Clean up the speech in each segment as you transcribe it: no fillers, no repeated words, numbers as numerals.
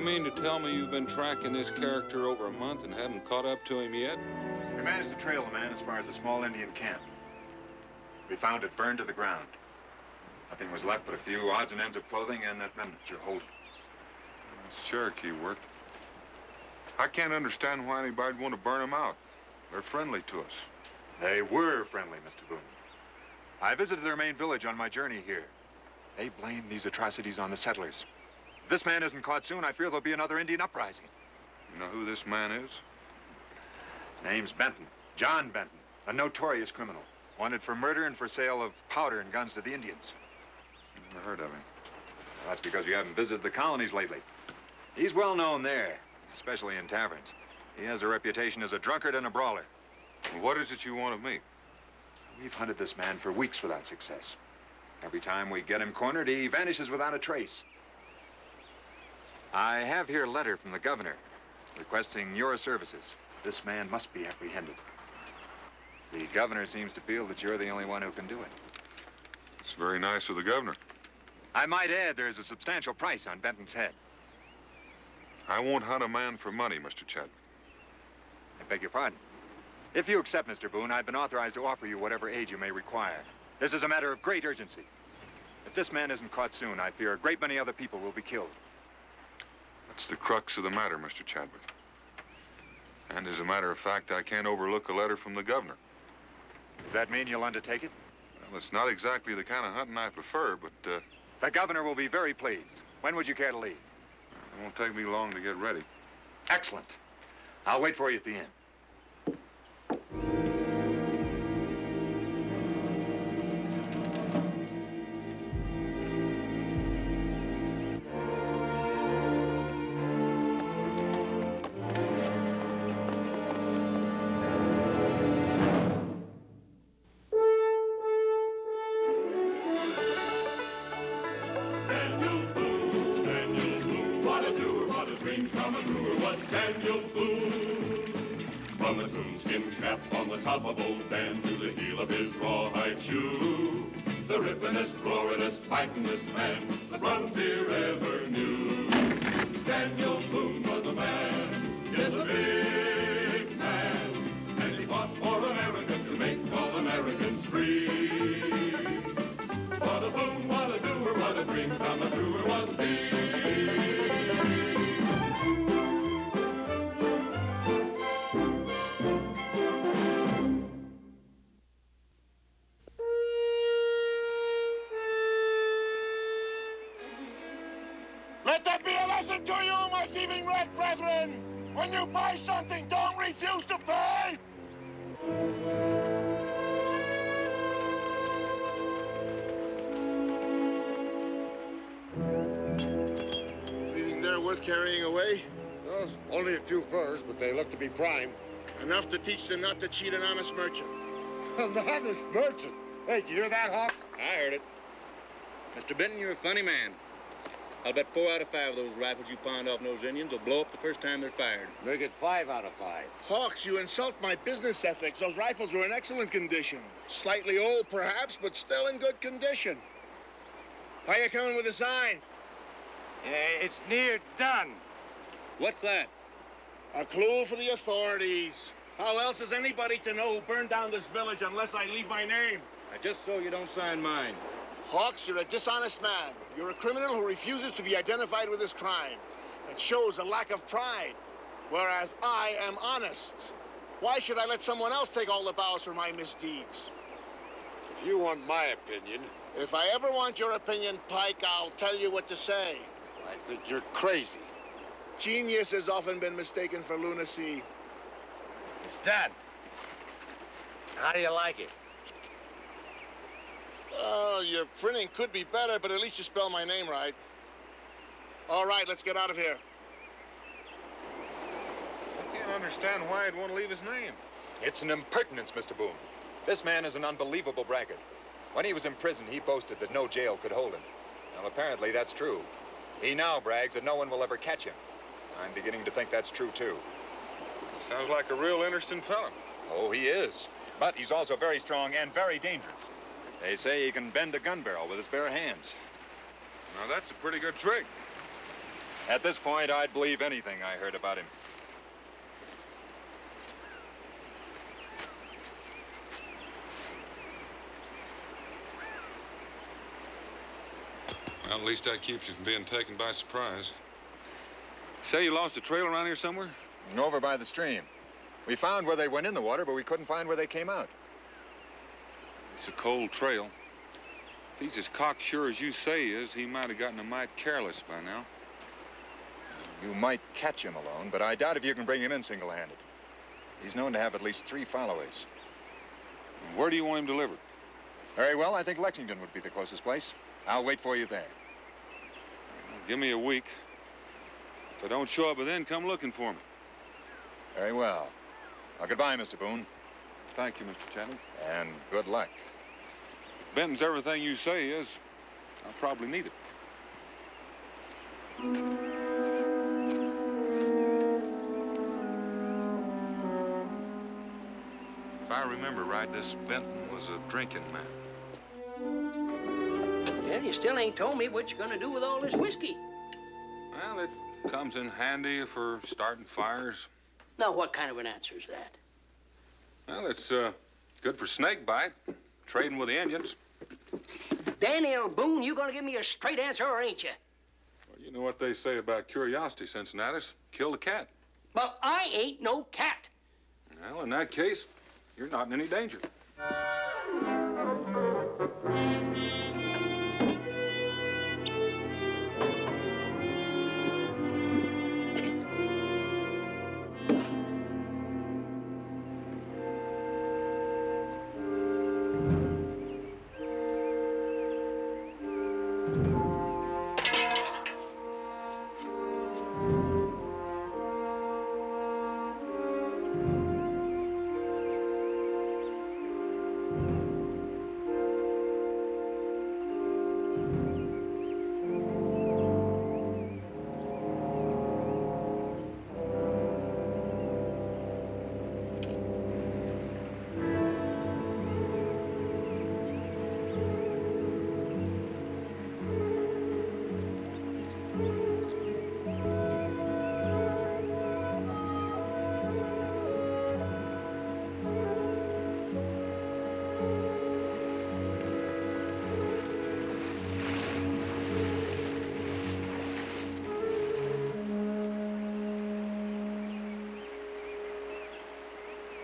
mean to tell me you've been tracking this character over a month and haven't caught up to him yet? We managed to trail the man as far as a small Indian camp. We found it burned to the ground. Nothing was left but a few odds and ends of clothing and that mendant you're holding. It's Cherokee work. I can't understand why anybody'd want to burn them out. They're friendly to us. They were friendly, Mr. Boone. I visited their main village on my journey here. They blame these atrocities on the settlers. If this man isn't caught soon, I fear there'll be another Indian uprising. You know who this man is? His name's Benton. John Benton, a notorious criminal. Wanted for murder and for sale of powder and guns to the Indians. Never heard of him. Well, that's because you haven't visited the colonies lately. He's well known there, especially in taverns. He has a reputation as a drunkard and a brawler. Well, what is it you want of me? We've hunted this man for weeks without success. Every time we get him cornered, he vanishes without a trace. I have here a letter from the governor requesting your services. This man must be apprehended. The governor seems to feel that you're the only one who can do it. It's very nice of the governor. I might add there's a substantial price on Benton's head. I won't hunt a man for money, Mr. Chadwick. I beg your pardon. If you accept, Mr. Boone, I've been authorized to offer you whatever aid you may require. This is a matter of great urgency. If this man isn't caught soon, I fear a great many other people will be killed. That's the crux of the matter, Mr. Chadwick. And as a matter of fact, I can't overlook a letter from the governor. Does that mean you'll undertake it? Well, it's not exactly the kind of hunting I prefer, but, The governor will be very pleased. When would you care to leave? It won't take me long to get ready. Excellent. I'll wait for you at the inn. From the coonskin cap on the top of old Dan to the heel of his rawhide shoe, the rippin'est, roarin'est, fightin'est man the frontier ever knew. Daniel Boone was a man, yes, a big man, and he fought for America to make all Americans free. What a Boone, what a doer, what a dream come a truer was he. Let that be a lesson to you, my thieving red brethren! When you buy something, don't refuse to pay! Anything there worth carrying away? Well, only a few furs, but they look to be prime. Enough to teach them not to cheat an honest merchant. An honest merchant? Hey, did you hear that, Hawks? I heard it. Mr. Benton, you're a funny man. I'll bet 4 out of 5 of those rifles you pawned off those Indians will blow up the first time they're fired. Make it 5 out of 5. Hawks, you insult my business ethics. Those rifles were in excellent condition. Slightly old, perhaps, but still in good condition. How you coming with the sign? It's near done. What's that? A clue for the authorities. How else is anybody to know who burned down this village unless I leave my name? Just so you don't sign mine. Hawks, you're a dishonest man. You're a criminal who refuses to be identified with his crime. It shows a lack of pride, whereas I am honest. Why should I let someone else take all the bows for my misdeeds? If you want my opinion... If I ever want your opinion, Pike, I'll tell you what to say. I think you're crazy. Genius has often been mistaken for lunacy. It's done. How do you like it? Oh, your printing could be better, but at least you spell my name right. All right, let's get out of here. I can't understand why I'd want to leave his name. It's an impertinence, Mr. Boone. This man is an unbelievable braggart. When he was in prison, he boasted that no jail could hold him. Well, apparently that's true. He now brags that no one will ever catch him. I'm beginning to think that's true, too. Sounds like a real interesting fellow. Oh, he is. But he's also very strong and very dangerous. They say he can bend a gun barrel with his bare hands. Now, that's a pretty good trick. At this point, I'd believe anything I heard about him. Well, at least that keeps you from being taken by surprise. Say you lost a trail around here somewhere? Over by the stream. We found where they went in the water, but we couldn't find where they came out. It's a cold trail. If he's as cocksure as you say he is, he might have gotten a mite careless by now. You might catch him alone, but I doubt if you can bring him in single-handed. He's known to have at least 3 followers. Where do you want him delivered? Very well, I think Lexington would be the closest place. I'll wait for you there. Well, give me a week. If I don't show up by then, come looking for me. Very well. Well, goodbye, Mr. Boone. Thank you, Mr. Chadwick. And good luck. If Benton's everything you say he is, I'll probably need it. If I remember right, this Benton was a drinking man. Well, you still ain't told me what you're gonna do with all this whiskey. Well, it comes in handy for starting fires. Now, what kind of an answer is that? Well, it's good for snake bite, trading with the Indians. Daniel Boone, you gonna give me a straight answer, or ain't you? Well, you know what they say about curiosity, Cincinnatus. Kill the cat. Well, I ain't no cat. Well, in that case, you're not in any danger.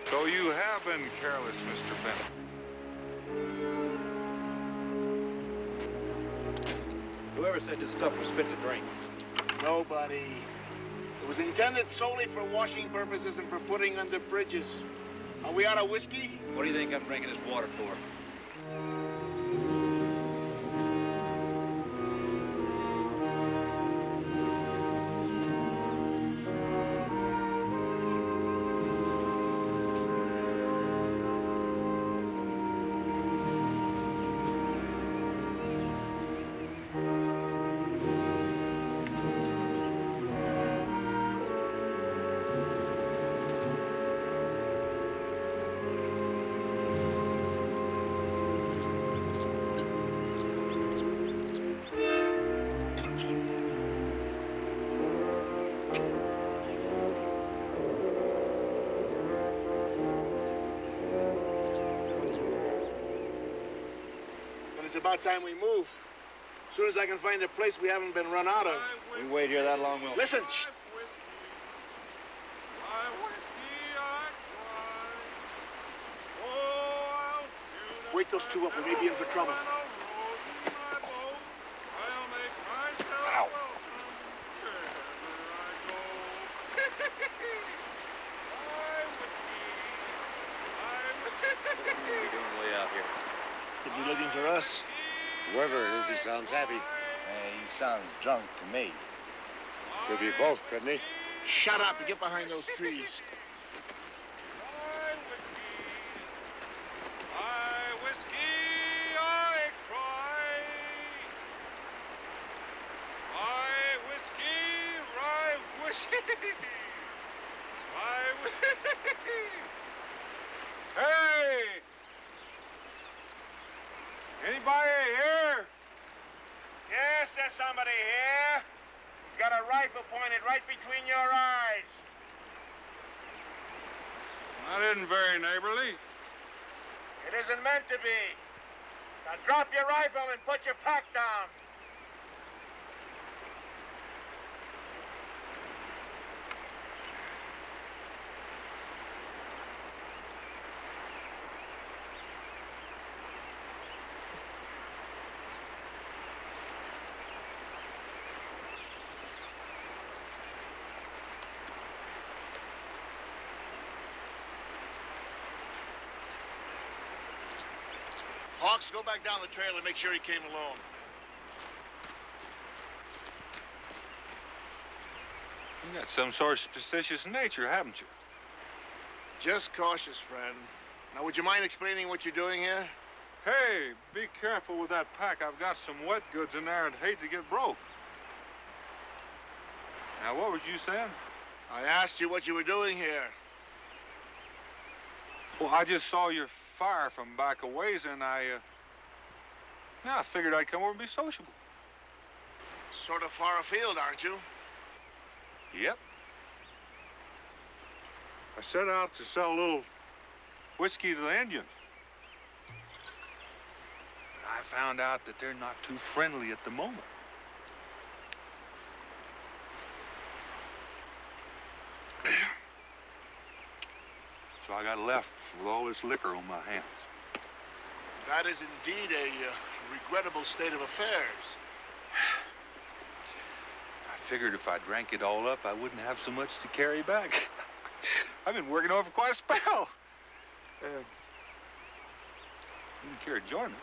So you have been careless, Mr. Benton. Whoever said this stuff was fit to drink? Nobody. It was intended solely for washing purposes and for putting under bridges. Are we out of whiskey? What do you think I'm drinking this water for? It's about time we move. As soon as I can find a place we haven't been run out of. We wait here that long, we'll... Listen! Shh. Wake those 2 up. We may be in for trouble. Ow. What are you doing way out here? Could be looking for us. Whoever it is, he sounds happy. He sounds drunk to me. Could be both, couldn't he? Shut up and get behind those trees. Hey! Anybody here? Yes, there's somebody here. He's got a rifle pointed right between your eyes. That isn't very neighborly. It isn't meant to be. Now drop your rifle and put your pack down. Hawks, go back down the trail and make sure he came alone. You got some sort of suspicious nature, haven't you? Just cautious, friend. Now, would you mind explaining what you're doing here? Hey, be careful with that pack. I've got some wet goods in there. I'd hate to get broke. Now, what was you saying? I asked you what you were doing here. Well, I just saw your fire from back a ways, and I figured I'd come over and be sociable. Sort of far afield, aren't you? Yep. I set out to sell a little whiskey to the Indians. But I found out that they're not too friendly at the moment. So I got left with all this liquor on my hands. That is indeed a regrettable state of affairs. I figured if I drank it all up, I wouldn't have so much to carry back. I've been working over quite a spell. You didn't care to join me.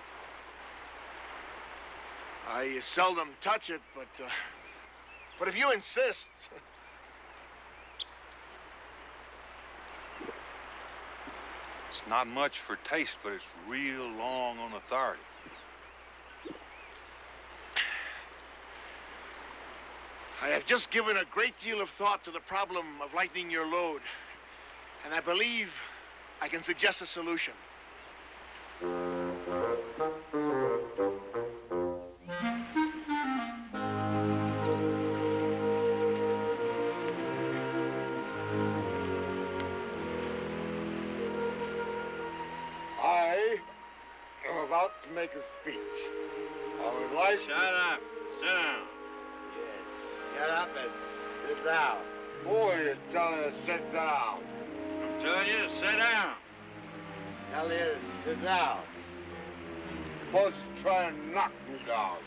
I seldom touch it, but if you insist. It's not much for taste, but it's real long on authority. I have just given a great deal of thought to the problem of lightening your load, and I believe I can suggest a solution. I am about to make a speech. I would like... Shut up. Sit down. Yes, shut up and sit down. Boy, you're telling you to sit down. I'm telling you to sit down. Tell you to sit down. Suppose you try and knock me down.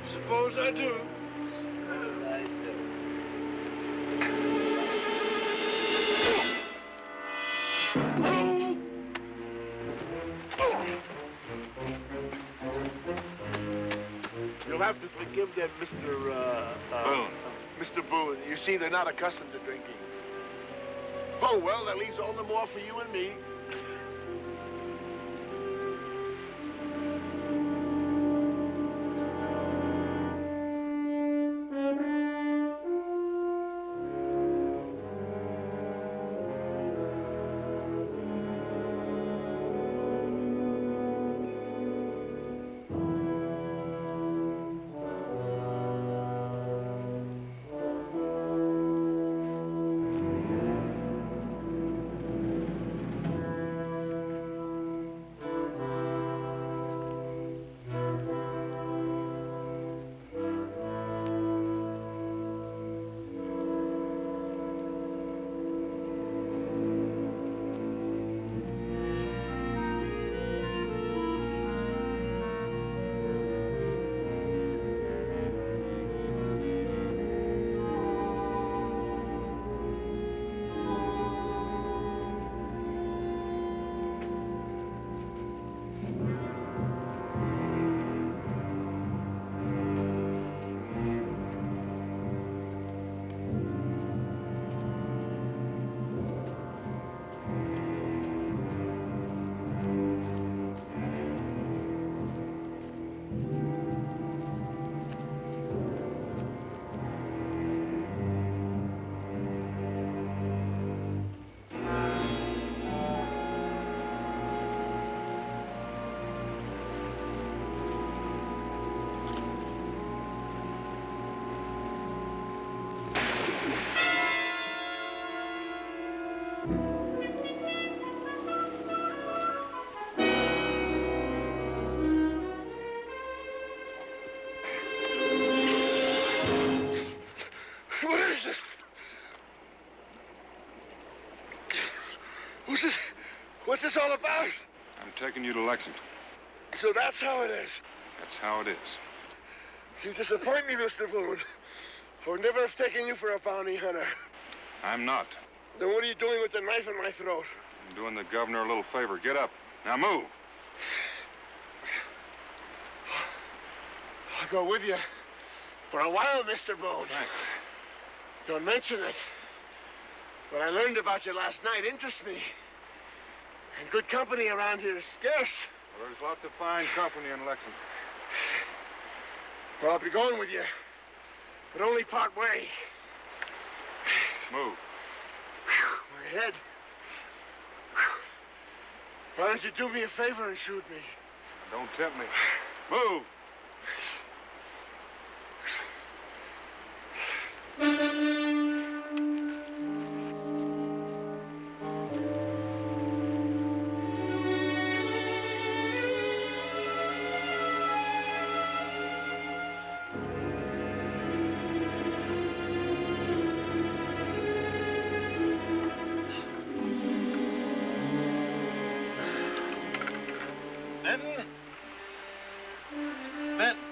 Suppose I do. As I do. You'll have to forgive them, Boone. Mr. Boone. You see, they're not accustomed to drinking. Oh, well, that leaves all the more for you and me. this all about? I'm taking you to Lexington. So that's how it is. That's how it is. You disappoint me, Mr. Boone. I would never have taken you for a bounty hunter. I'm not. Then what are you doing with the knife in my throat? I'm doing the governor a little favor. Get up. Now move. I'll go with you for a while, Mr. Boone. Thanks. Don't mention it. What I learned about you last night interests me. And good company around here is scarce. Well, there's lots of fine company in Lexington. Well, I'll be going with you, but only part way. Move. My head. Why don't you do me a favor and shoot me? Don't tempt me. Move. Benton? Benton?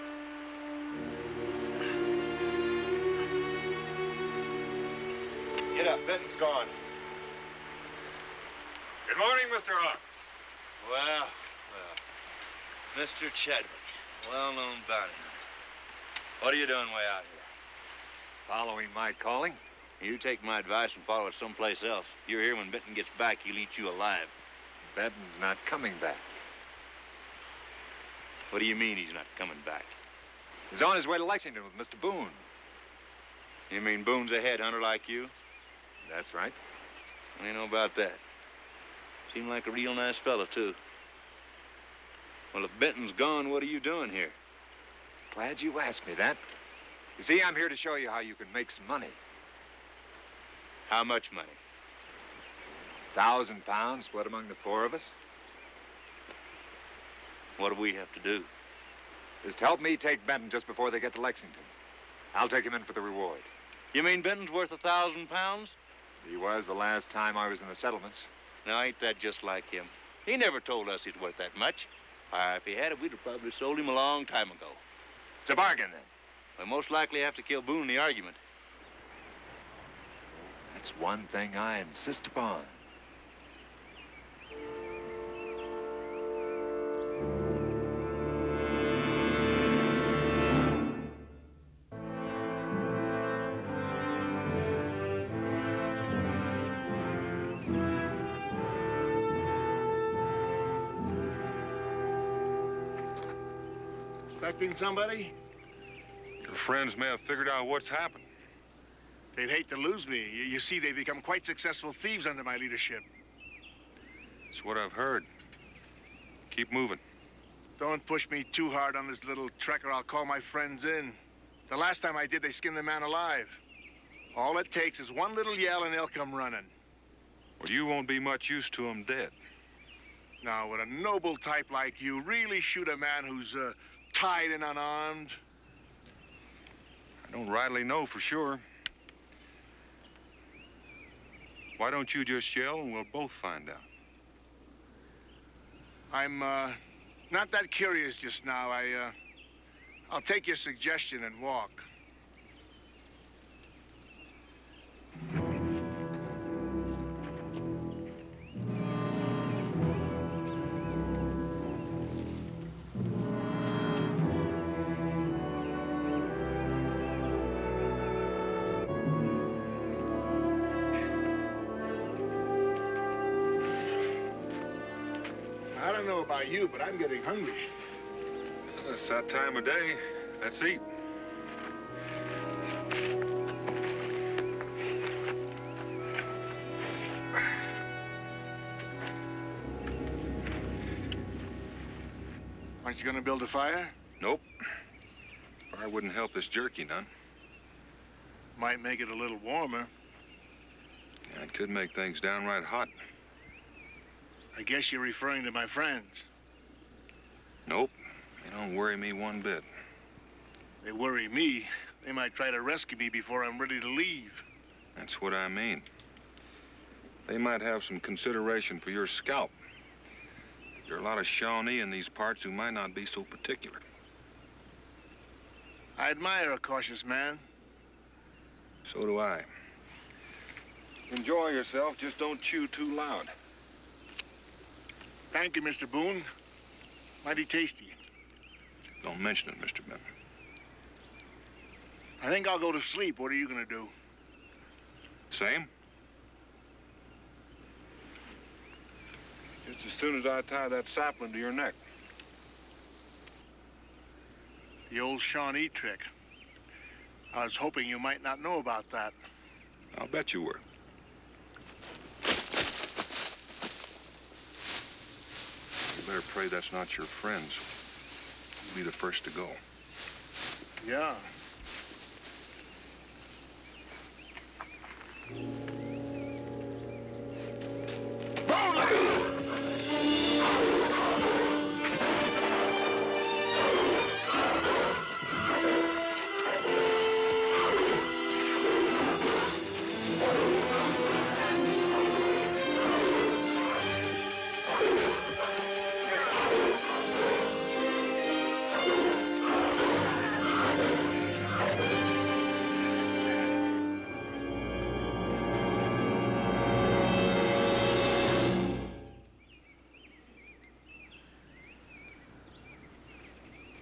Get up, Benton's gone. Good morning, Mr. Hawks. Well, Mr. Chadwick, well-known bounty hunter. What are you doing way out here? Following my calling? You take my advice and follow it someplace else. You're here when Benton gets back, he'll eat you alive. Benton's not coming back. What do you mean he's not coming back? He's on his way to Lexington with Mr. Boone. You mean Boone's a headhunter like you? That's right. I don't know about that. Seemed like a real nice fella, too. Well, if Benton's gone, what are you doing here? Glad you asked me that. You see, I'm here to show you how you can make some money. How much money? 1,000 pounds split among the four of us. What do we have to do? Just help me take Benton just before they get to Lexington. I'll take him in for the reward. You mean Benton's worth 1,000 pounds? He was the last time I was in the settlements. Now, ain't that just like him? He never told us he's worth that much. Why, if he had it, we'd have probably sold him a long time ago. It's a bargain, then. We'll most likely have to kill Boone in the argument. That's one thing I insist upon. Expecting somebody? Your friends may have figured out what's happened. They'd hate to lose me. You see, they've become quite successful thieves under my leadership. It's what I've heard. Keep moving. Don't push me too hard on this little trek or I'll call my friends in. The last time I did, they skinned the man alive. All it takes is one little yell and they'll come running. Well, you won't be much use to them dead. Now, would a noble type like you really shoot a man who's tied and unarmed? I don't rightly know for sure. Why don't you just yell and we'll both find out? I'm not that curious just now. I'll take your suggestion and walk. I don't know about you, but I'm getting hungry. It's that time of day. Let's eat. Aren't you going to build a fire? Nope. Fire wouldn't help this jerky none. Might make it a little warmer. Yeah, it could make things downright hot. I guess you're referring to my friends. Nope. They don't worry me one bit. They worry me. They might try to rescue me before I'm ready to leave. That's what I mean. They might have some consideration for your scalp. There are a lot of Shawnee in these parts who might not be so particular. I admire a cautious man. So do I. Enjoy yourself, just don't chew too loud. Thank you, Mr. Boone. Mighty tasty. Don't mention it, Mr. Benton. I think I'll go to sleep. What are you gonna do? Same? Just as soon as I tie that sapling to your neck. The old Shawnee trick. I was hoping you might not know about that. I'll bet you were. You better pray that's not your friends. You'll be the first to go. Yeah.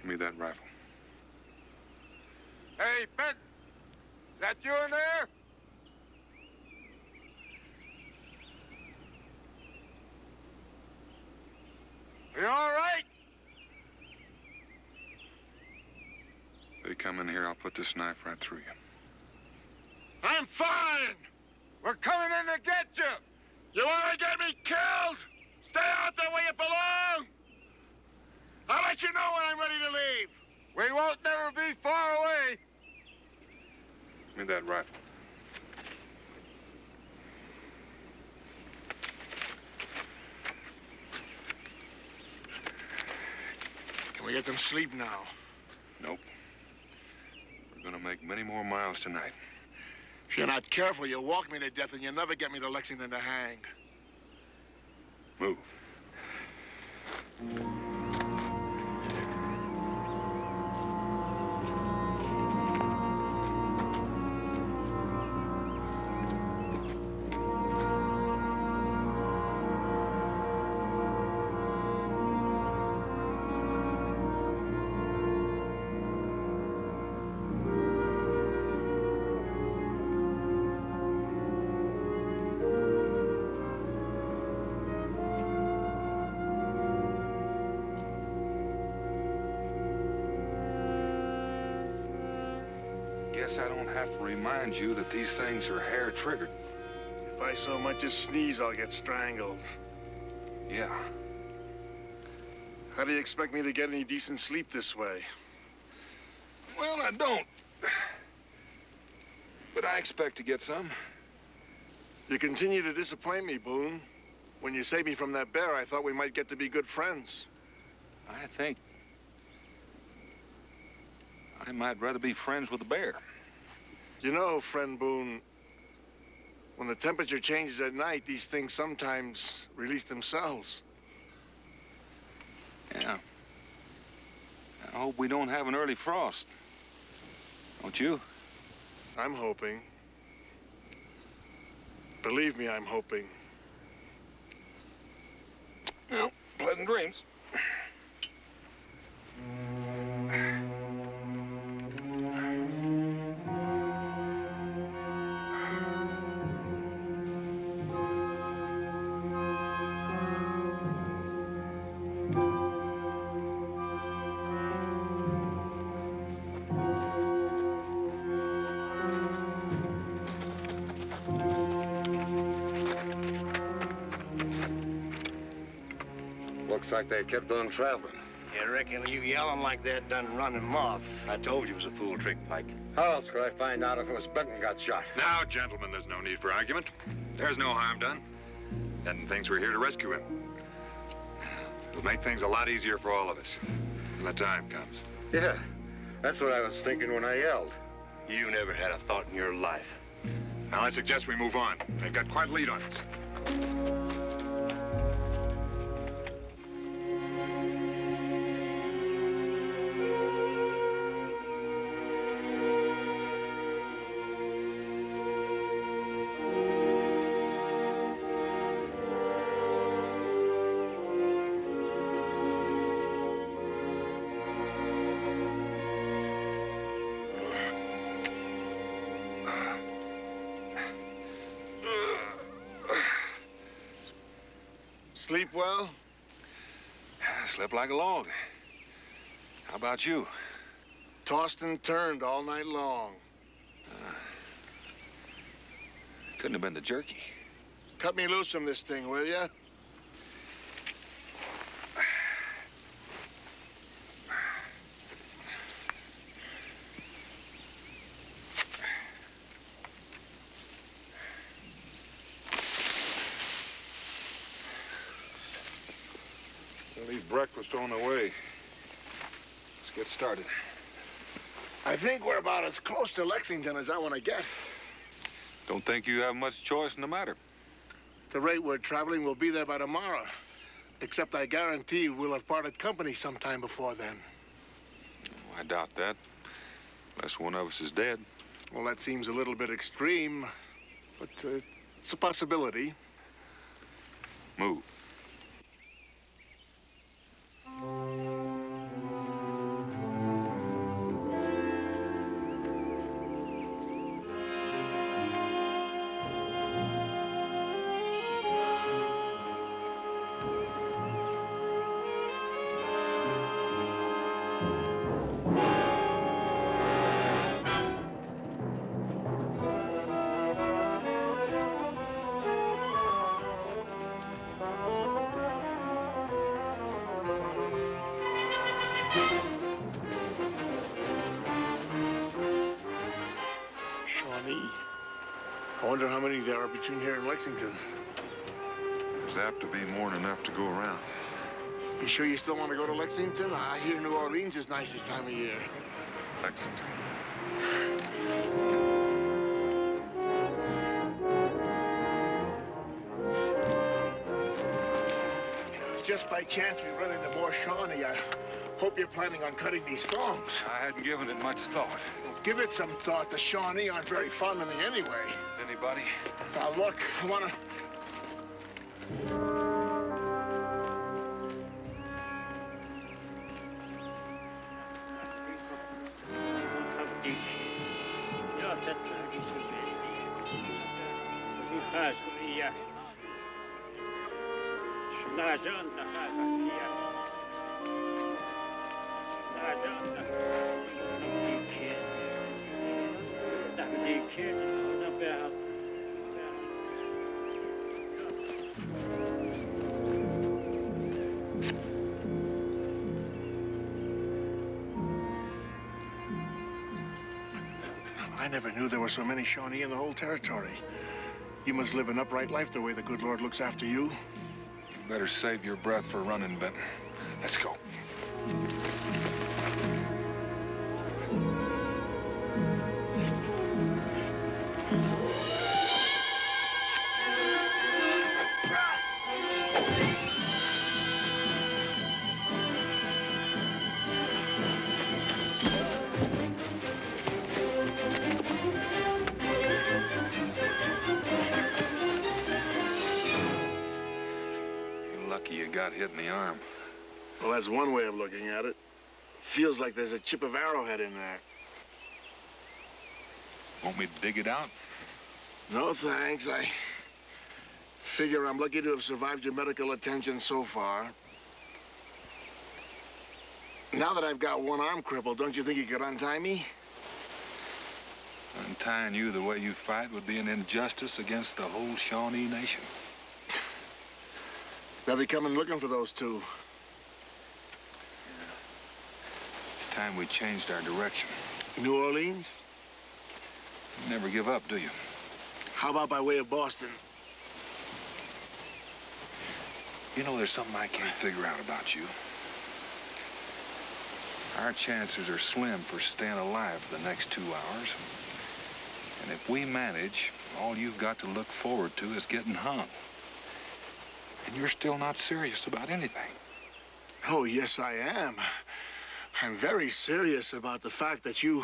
Give me that rifle. Hey, Benton! Is that you in there? Are you all right? They come in here, I'll put this knife right through you. I'm fine! We're coming in to get you! You want to get me killed? Stay out there where you belong! I'll let you know when I'm ready to leave. We won't never be far away. Give me that rifle. Can we get some sleep now? Nope. We're gonna make many more miles tonight. If you're not careful, you'll walk me to death and you'll never get me to Lexington to hang. Move. Guess I don't have to remind you that these things are hair-triggered. If I so much as sneeze, I'll get strangled. Yeah. How do you expect me to get any decent sleep this way? Well, I don't. But I expect to get some. You continue to disappoint me, Boone. When you saved me from that bear, I thought we might get to be good friends. I think I might rather be friends with the bear. You know, friend Boone, when the temperature changes at night, these things sometimes release themselves. Yeah. I hope we don't have an early frost. Don't you? I'm hoping. Believe me, I'm hoping. Well, pleasant dreams. Looks like they kept on traveling. You reckon you yelling like that done run him off? I told you it was a fool trick, Pike. How else could I find out if it was Benton got shot? Now, gentlemen, there's no need for argument. There's no harm done. Benton thinks we're here to rescue him. It'll make things a lot easier for all of us when the time comes. Yeah, that's what I was thinking when I yelled. You never had a thought in your life. Now, I suggest we move on. They've got quite a lead on us. Sleep well? I slept like a log. How about you? Tossed and turned all night long. Couldn't have been the jerky. Cut me loose from this thing, will ya? We'll leave breakfast on the way. Let's get started. I think we're about as close to Lexington as I want to get. Don't think you have much choice in the matter. At the rate we're traveling, we'll be there by tomorrow. Except I guarantee we'll have parted company sometime before then. I doubt that. Unless one of us is dead. Well, that seems a little bit extreme, but it's a possibility. Move. Shawnee. I wonder how many there are between here and Lexington. There's apt to be more than enough to go around. You sure you still want to go to Lexington? I hear New Orleans is nice this time of year. Lexington. Just by chance we run into more Shawnee. I hope you're planning on cutting these thongs. I hadn't given it much thought. Well, give it some thought. The Shawnee aren't very fond of me anyway. Is anybody? Now, look, I want to... I never knew there were so many Shawnee in the whole territory. You must live an upright life the way the good Lord looks after you. You better save your breath for running, Benton. Let's go. Lucky you got hit in the arm. Well, that's one way of looking at it. Feels like there's a chip of arrowhead in there. Want me to dig it out? No, thanks. I figure I'm lucky to have survived your medical attention so far. Now that I've got one arm crippled, don't you think you could untie me? Untying you the way you fight would be an injustice against the whole Shawnee nation. They'll be coming looking for those two. It's time we changed our direction. New Orleans? You never give up, do you? How about by way of Boston? You know, there's something I can't figure out about you. Our chances are slim for staying alive for the next 2 hours. And if we manage, all you've got to look forward to is getting hung. And you're still not serious about anything. Oh, yes, I am. I'm very serious about the fact that you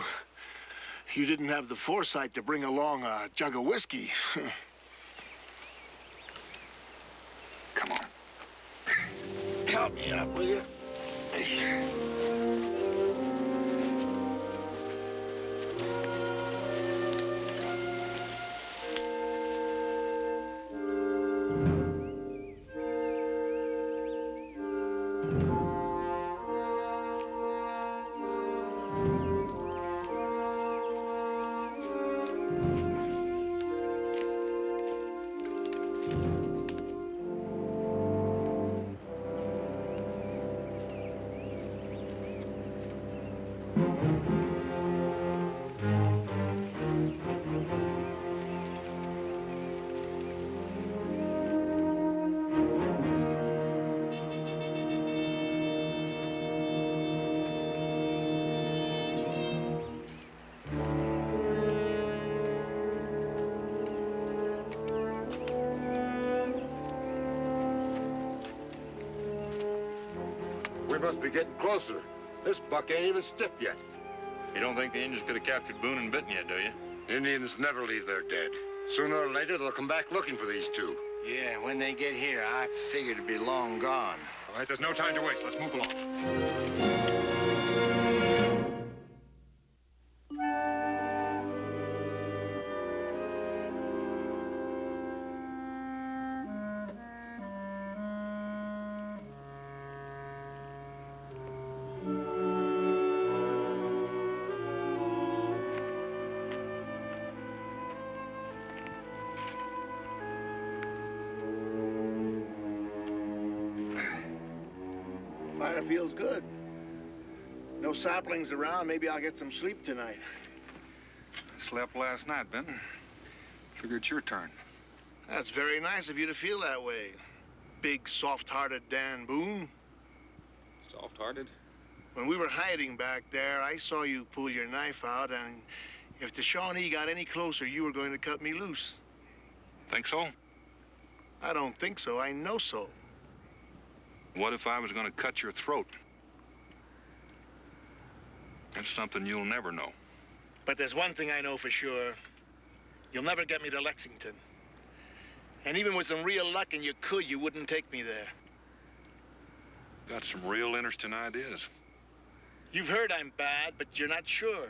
didn't have the foresight to bring along a jug of whiskey. Come on. Help me up, will you? must be getting closer. This buck ain't even stiff yet. You don't think the Indians could have captured Boone and Benton yet, do you? Indians never leave their dead. Sooner or later, they'll come back looking for these two. Yeah, when they get here, I figure to be long gone. All right, there's no time to waste. Let's move along. Fire feels good. No saplings around. Maybe I'll get some sleep tonight. I slept last night, Benton. Figure it's your turn. That's very nice of you to feel that way. Big, soft-hearted Dan Boone. Soft-hearted? When we were hiding back there, I saw you pull your knife out, and if the Shawnee got any closer, you were going to cut me loose. Think so? I don't think so. I know so. What if I was going to cut your throat? That's something you'll never know. But there's one thing I know for sure. You'll never get me to Lexington. And even with some real luck, and you could, you wouldn't take me there. Got some real interesting ideas. You've heard I'm bad, but you're not sure.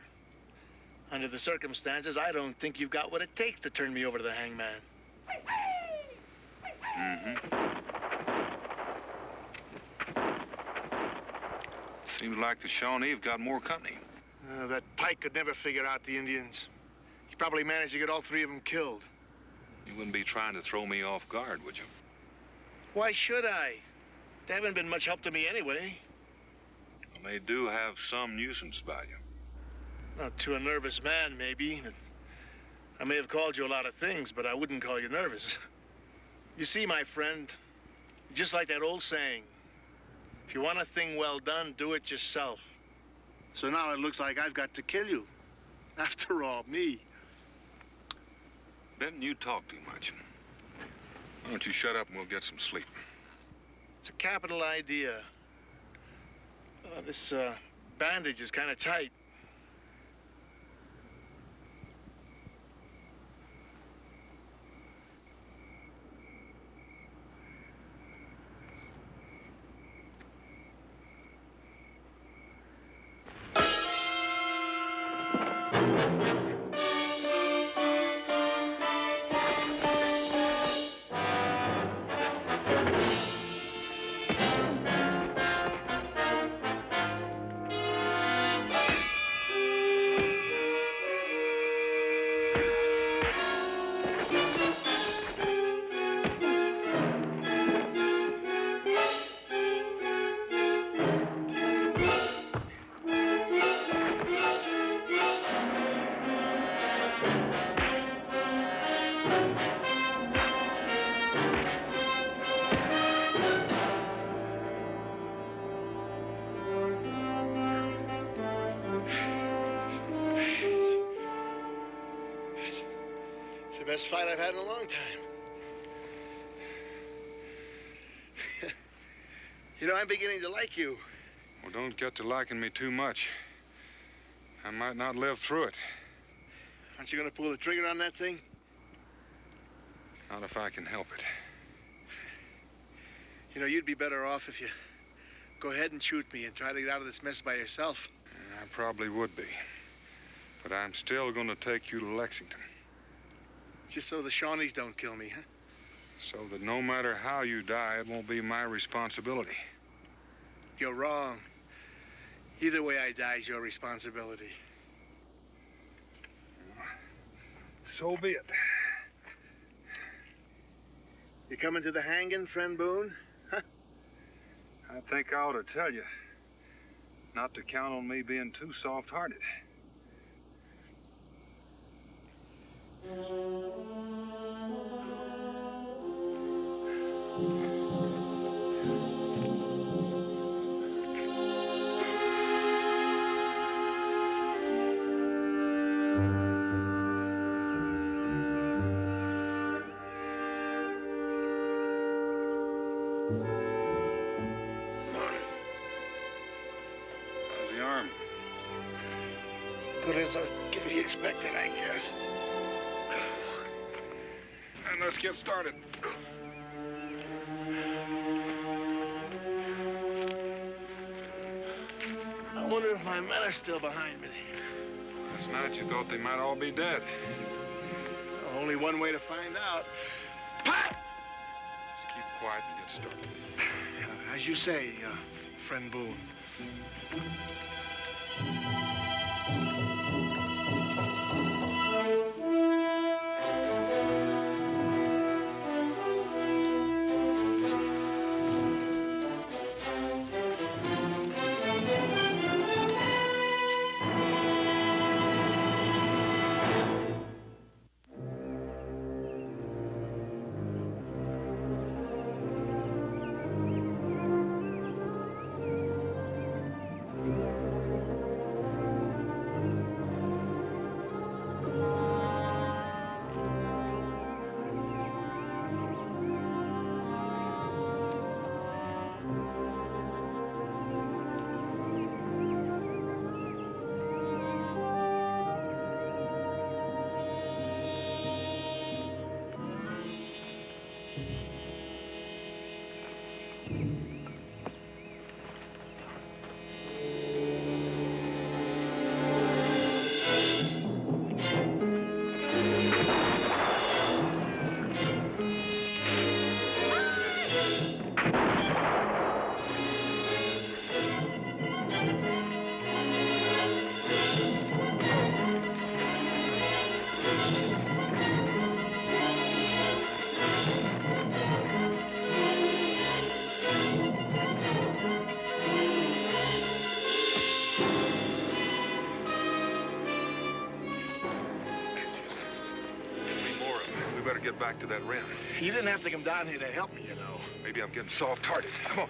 Under the circumstances, I don't think you've got what it takes to turn me over to the hangman. Seems like the Shawnee have got more company. That Pike could never figure out the Indians. He probably managed to get all three of them killed. You wouldn't be trying to throw me off guard, would you? Why should I? They haven't been much help to me anyway. Well, they do have some nuisance value. Not to a nervous man, maybe. I may have called you a lot of things, but I wouldn't call you nervous. You see, my friend, just like that old saying, if you want a thing well done, do it yourself. So now it looks like I've got to kill you. After all, me. Benton, you talk too much. Why don't you shut up and we'll get some sleep? It's a capital idea. This bandage is kind of tight. It's the best fight I've had in a long time. You know, I'm beginning to like you. Well, don't get to liking me too much. I might not live through it. Aren't you going to pull the trigger on that thing? Not if I can help it. You know, you'd be better off if you go ahead and shoot me and try to get out of this mess by yourself. I probably would be. But I'm still going to take you to Lexington. Just so the Shawnees don't kill me, huh? So that no matter how you die, it won't be my responsibility. You're wrong. Either way I die is your responsibility. So be it. You coming to the hanging, friend Boone? Huh? I think I ought to tell you not to count on me being too soft-hearted. the arm? Good as can be expected, I guess. And let's get started. I wonder if my men are still behind me. Last night you thought they might all be dead. Well, only one way to find out. Just keep quiet and get started. As you say, friend Boone. Get back to that rim. You didn't have to come down here to help me, you know. Maybe I'm getting soft-hearted. Come on.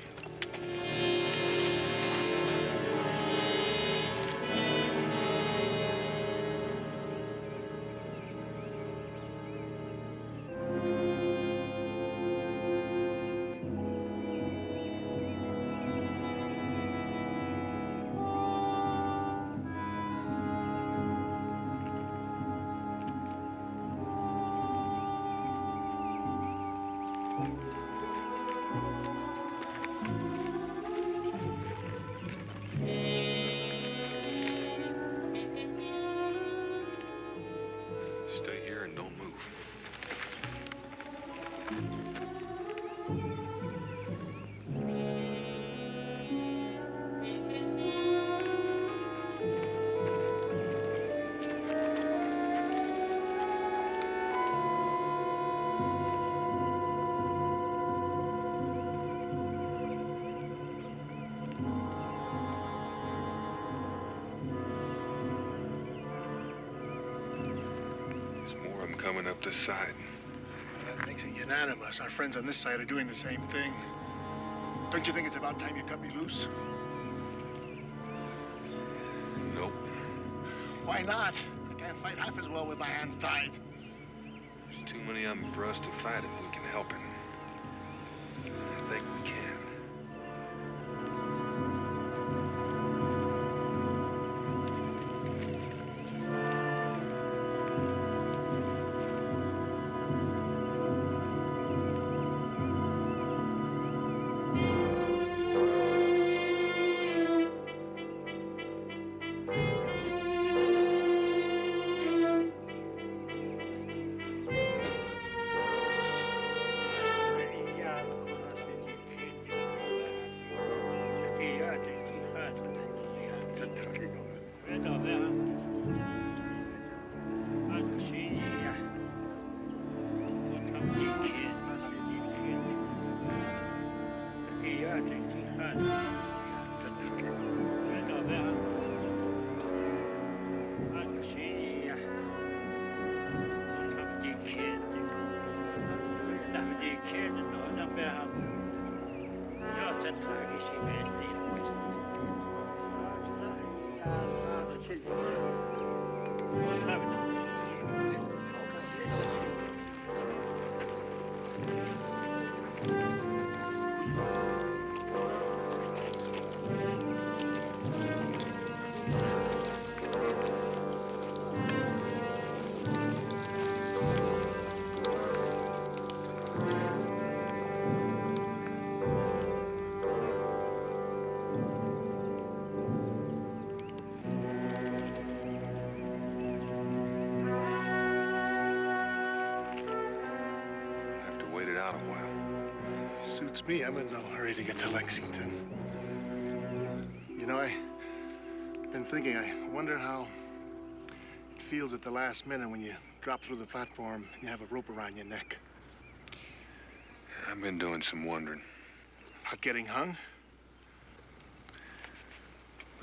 Stay here and don't move. Coming up this side. Well, that makes it unanimous. Our friends on this side are doing the same thing. Don't you think it's about time you cut me loose? Nope. Why not? I can't fight half as well with my hands tied. There's too many of them for us to fight if we can help him. I think we can. suits me. I'm in no hurry to get to Lexington. You know, I've been thinking, I wonder how it feels at the last minute when you drop through the platform and you have a rope around your neck. I've been doing some wondering. About getting hung?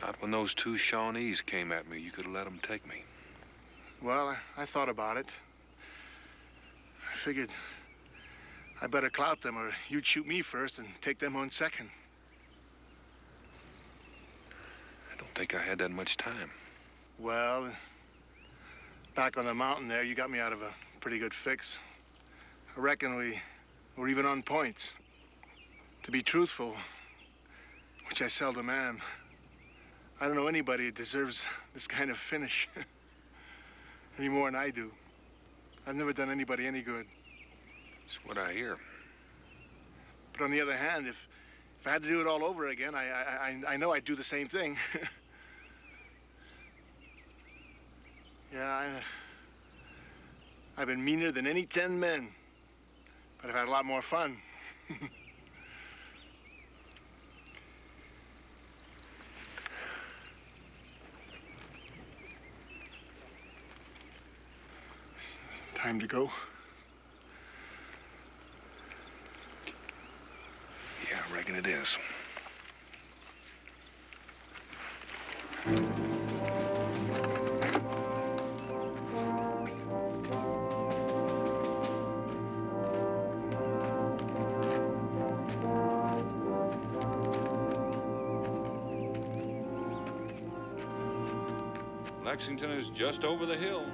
Not when those two Shawnees came at me. You could have let them take me. Well, I thought about it. I figured I better clout them or you'd shoot me first and take them on second. I don't think I had that much time. Well, back on the mountain there, you got me out of a pretty good fix. I reckon we were even on points. To be truthful, which I seldom am, I don't know anybody that deserves this kind of finish any more than I do. I've never done anybody any good. That's what I hear. But on the other hand, if I had to do it all over again, I know I'd do the same thing. Yeah, I've been meaner than any 10 men, but I've had a lot more fun. Time to go? Yeah, I reckon it is. Lexington is just over the hill.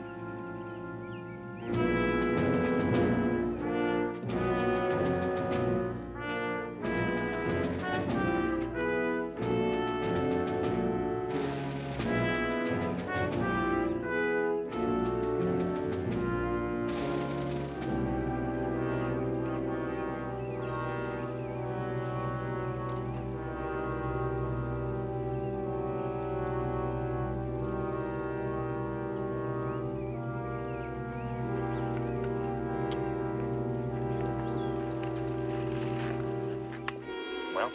Well,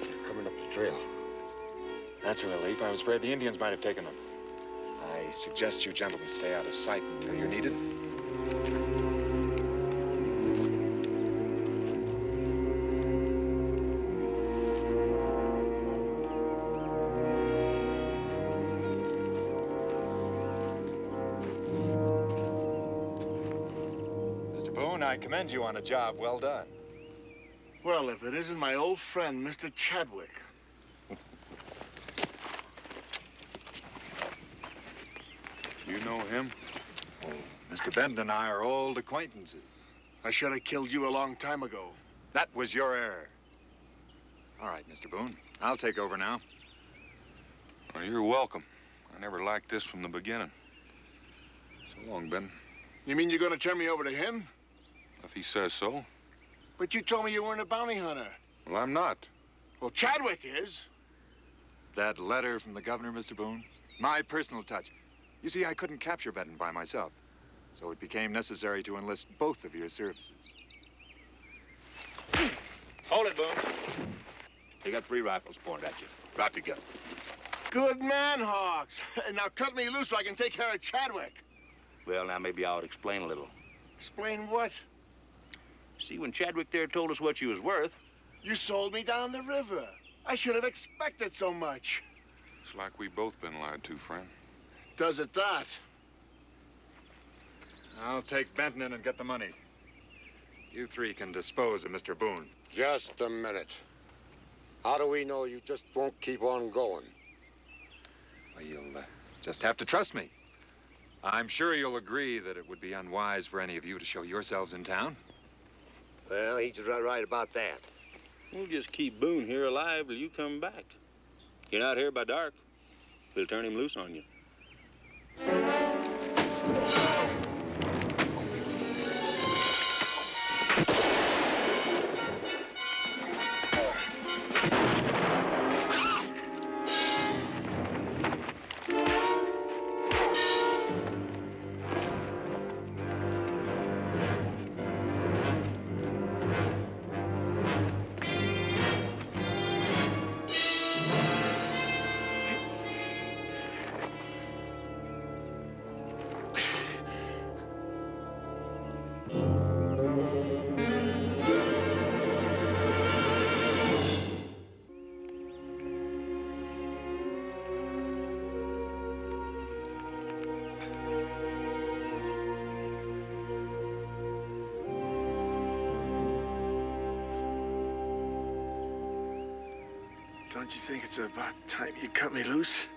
they're coming up the trail. That's a relief. I was afraid the Indians might have taken them. I suggest you gentlemen stay out of sight until you're needed. Mr. Boone, I commend you on a job well done. Well, if it isn't my old friend, Mr. Chadwick. You know him? Oh, Mr. Benton and I are old acquaintances. I should have killed you a long time ago. That was your error. All right, Mr. Boone. I'll take over now. Well, you're welcome. I never liked this from the beginning. So long, Ben. You mean you're going to turn me over to him? If he says so. But you told me you weren't a bounty hunter. Well, I'm not. Well, Chadwick is. That letter from the governor, Mr. Boone? My personal touch. You see, I couldn't capture Benton by myself, so it became necessary to enlist both of your services. Hold it, Boone. They got 3 rifles pointed at you. Drop your gun. Good man, Hawks. Now cut me loose so I can take care of Chadwick. Well, now maybe I ought to explain a little. Explain what? See, when Chadwick there told us what you was worth... You sold me down the river. I should have expected so much. It's like we both been lied to, friend. Does it that? I'll take Benton in and get the money. You 3 can dispose of Mr. Boone. Just a minute. How do we know you just won't keep on going? Well, you'll just have to trust me. I'm sure you'll agree that it would be unwise for any of you to show yourselves in town. Well, he's right about that. We'll just keep Boone here alive till you come back. You're not here by dark. We'll turn him loose on you. Don't you think it's about time you cut me loose?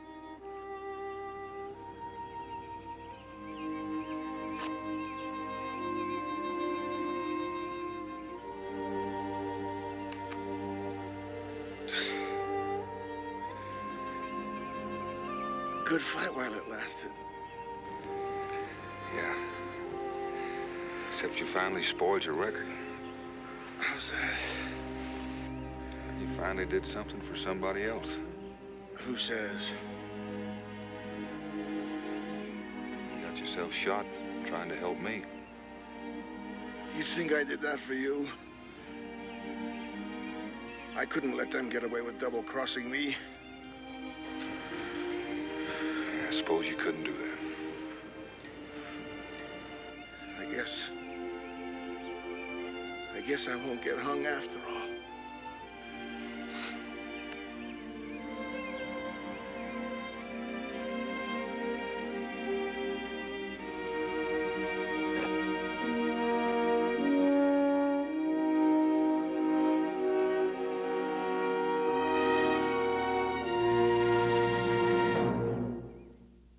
Good fight while it lasted. Yeah. Except you finally spoiled your record. How's that? You finally did something for somebody else. Who says? You got yourself shot trying to help me. You think I did that for you? I couldn't let them get away with double-crossing me. Yeah, I suppose you couldn't do that. I guess I won't get hung after all.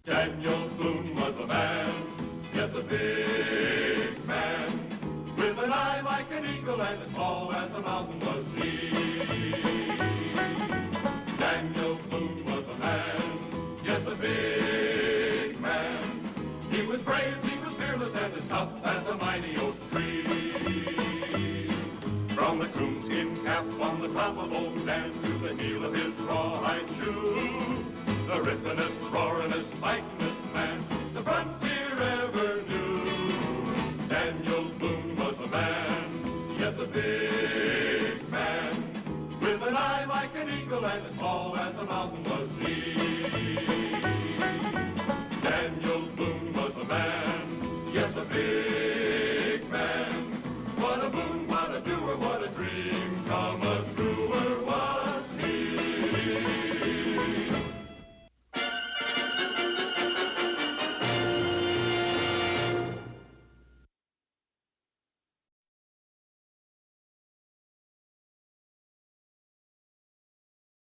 Daniel Boone was a man, yes, a big man, with an eye like an eagle and as tall as a mountain was he. Daniel Boone was a man, yes, a big man. He was brave, he was fearless, and as tough as a mighty oak tree. From the coonskin cap on the top of old Dan to the heel of his rawhide shoe, the rippenest